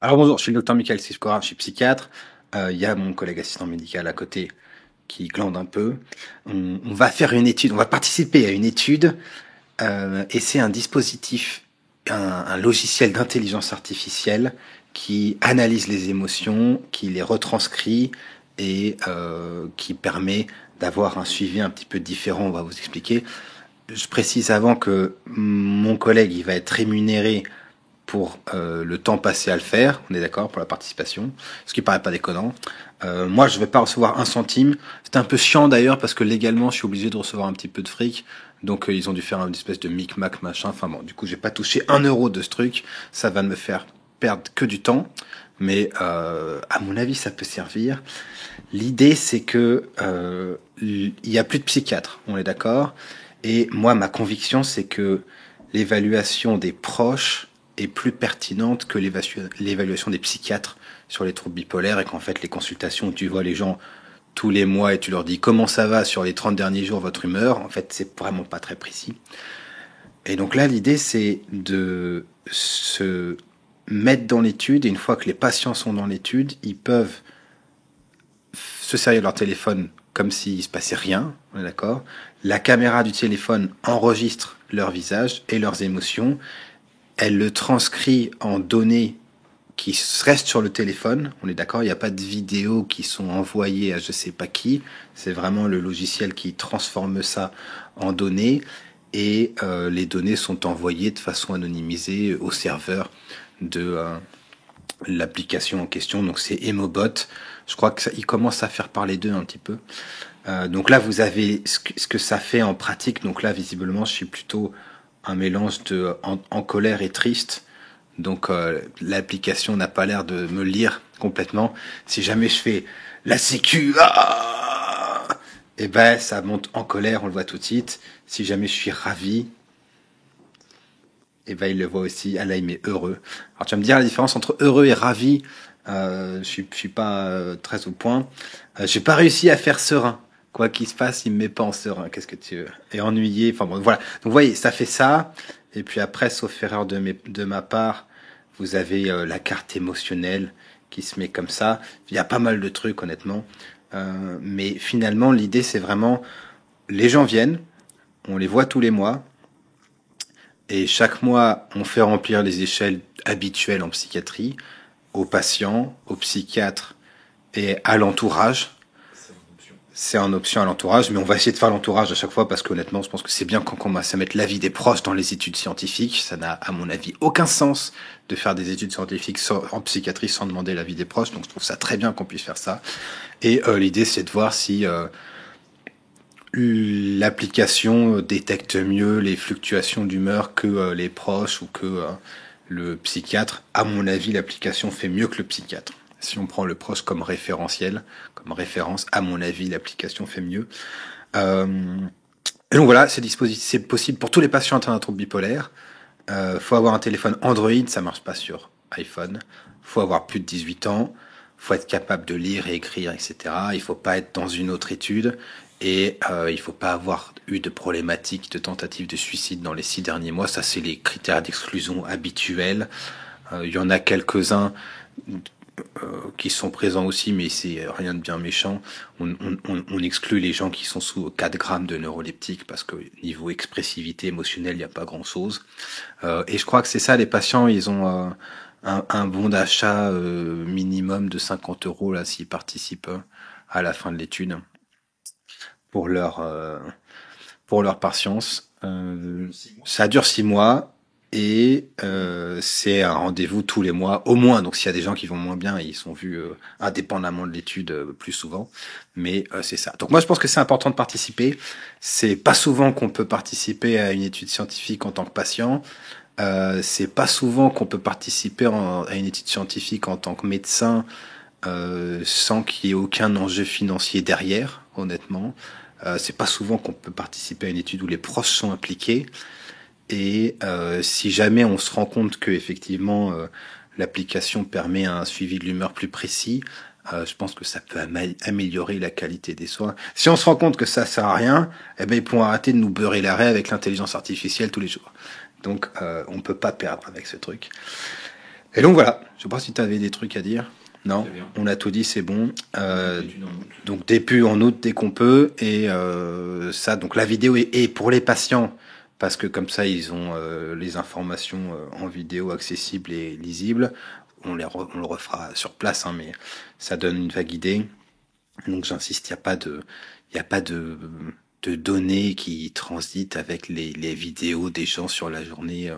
Alors bonjour, je suis le docteur Michael Sivkora, je suis psychiatre. Il y a mon collègue assistant médical à côté qui glande un peu. On va faire une étude, on va participer à une étude et c'est un dispositif, un logiciel d'intelligence artificielle qui analyse les émotions, qui les retranscrit et qui permet d'avoir un suivi un petit peu différent. On va vous expliquer. Je précise avant que mon collègue il va être rémunéré pour le temps passé à le faire, on est d'accord, pour la participation, ce qui paraît pas déconnant. Moi, je vais pas recevoir un centime. C'est un peu chiant d'ailleurs parce que légalement, je suis obligé de recevoir un petit peu de fric. Donc ils ont dû faire une espèce de micmac machin. Enfin bon, du coup, j'ai pas touché 1 euro de ce truc. Ça va me faire perdre que du temps. Mais à mon avis, ça peut servir. L'idée, c'est que il y a plus de psychiatres, on est d'accord. Et moi, ma conviction, c'est que l'évaluation des proches est plus pertinente que l'évaluation des psychiatres sur les troubles bipolaires et qu'en fait les consultations où tu vois les gens tous les mois et tu leur dis comment ça va sur les 30 derniers jours votre humeur, en fait c'est vraiment pas très précis. Et donc là l'idée c'est de se mettre dans l'étude et une fois que les patients sont dans l'étude, ils peuvent se servir de leur téléphone comme s'il se passait rien, on est d'accord. La caméra du téléphone enregistre leur visage et leurs émotions. Elle le transcrit en données qui restent sur le téléphone. On est d'accord, il n'y a pas de vidéos qui sont envoyées à je sais pas qui. C'est vraiment le logiciel qui transforme ça en données et les données sont envoyées de façon anonymisée au serveur de l'application en question. Donc c'est Emobot. Je crois que ça, il commence à faire parler d'eux un petit peu. Donc là, vous avez ce que ça fait en pratique. Donc là, visiblement, je suis plutôt un mélange de en colère et triste. Donc l'application n'a pas l'air de me lire complètement. Si jamais je fais la sécu, et ben ça monte en colère, on le voit tout de suite. Si jamais je suis ravi, et ben il le voit aussi. Ah là, il met heureux. Alors tu vas me dire la différence entre heureux et ravi. Je suis pas très au point. J'ai pas réussi à faire serein. Quoi qu'il se passe, il me met pas en serein. Qu'est-ce que tu veux? Et ennuyé. Enfin bon, voilà. Donc vous voyez, ça fait ça. Et puis après, sauf erreur de ma part, vous avez la carte émotionnelle qui se met comme ça. Il y a pas mal de trucs, honnêtement. Mais finalement, l'idée, c'est vraiment, les gens viennent, on les voit tous les mois, et chaque mois, on fait remplir les échelles habituelles en psychiatrie aux patients, aux psychiatres et à l'entourage. C'est en option à l'entourage, mais on va essayer de faire l'entourage à chaque fois parce qu'honnêtement, je pense que c'est bien quand on commence à mettre l'avis des proches dans les études scientifiques. Ça n'a, à mon avis, aucun sens de faire des études scientifiques en psychiatrie sans demander l'avis des proches. Donc je trouve ça très bien qu'on puisse faire ça. Et l'idée, c'est de voir si l'application détecte mieux les fluctuations d'humeur que les proches ou que le psychiatre. À mon avis, l'application fait mieux que le psychiatre. Si on prend le proche comme référentiel, comme référence, à mon avis, l'application fait mieux. Euh, et donc voilà, c'est possible pour tous les patients atteints d'un trouble bipolaire. Faut avoir un téléphone Android, ça marche pas sur iPhone. Faut avoir plus de 18 ans. Faut être capable de lire et écrire, etc. Il faut pas être dans une autre étude. Et il faut pas avoir eu de problématiques de tentative de suicide dans les 6 derniers mois. Ça, c'est les critères d'exclusion habituels. Il y en a quelques-uns qui sont présents aussi, mais c'est rien de bien méchant. On exclut les gens qui sont sous 4 grammes de neuroleptiques parce que niveau expressivité émotionnelle, il n'y a pas grand-chose. Et je crois que c'est ça, les patients, ils ont un bon d'achat minimum de 50 euros là s'ils participent à la fin de l'étude pour pour leur patience. Ça dure 6 mois et c'est un rendez-vous tous les mois au moins. Donc s'il y a des gens qui vont moins bien, ils sont vus indépendamment de l'étude plus souvent. Mais c'est ça. Donc moi je pense que c'est important de participer. C'est pas souvent qu'on peut participer à une étude scientifique en tant que patient. C'est pas souvent qu'on peut participer à une étude scientifique en tant que médecin sans qu'il y ait aucun enjeu financier derrière, honnêtement. C'est pas souvent qu'on peut participer à une étude où les proches sont impliqués. Et si jamais on se rend compte que effectivement l'application permet un suivi de l'humeur plus précis, je pense que ça peut améliorer la qualité des soins. Si on se rend compte que ça sert à rien, eh ben ils pourront arrêter de nous beurrer l'arrêt avec l'intelligence artificielle tous les jours. Donc on peut pas perdre avec ce truc. Et donc voilà, je sais pas si tu avais des trucs à dire. Non, Très bien. on a tout dit, c'est bon. Études en août. Donc début en août dès qu'on peut. Et ça, donc la vidéo est pour les patients, parce que comme ça, ils ont les informations en vidéo accessibles et lisibles. On le refera sur place, hein, mais ça donne une vague idée. Donc j'insiste, il y a pas de données qui transitent avec les vidéos des gens sur la journée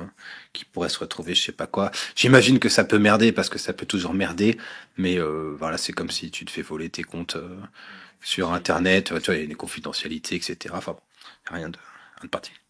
qui pourraient se retrouver, je sais pas quoi. J'imagine que ça peut merder parce que ça peut toujours merder, mais voilà, c'est comme si tu te fais voler tes comptes sur C'est Internet, tu vois, il y a des confidentialités, etc. Enfin bon, rien de particulier.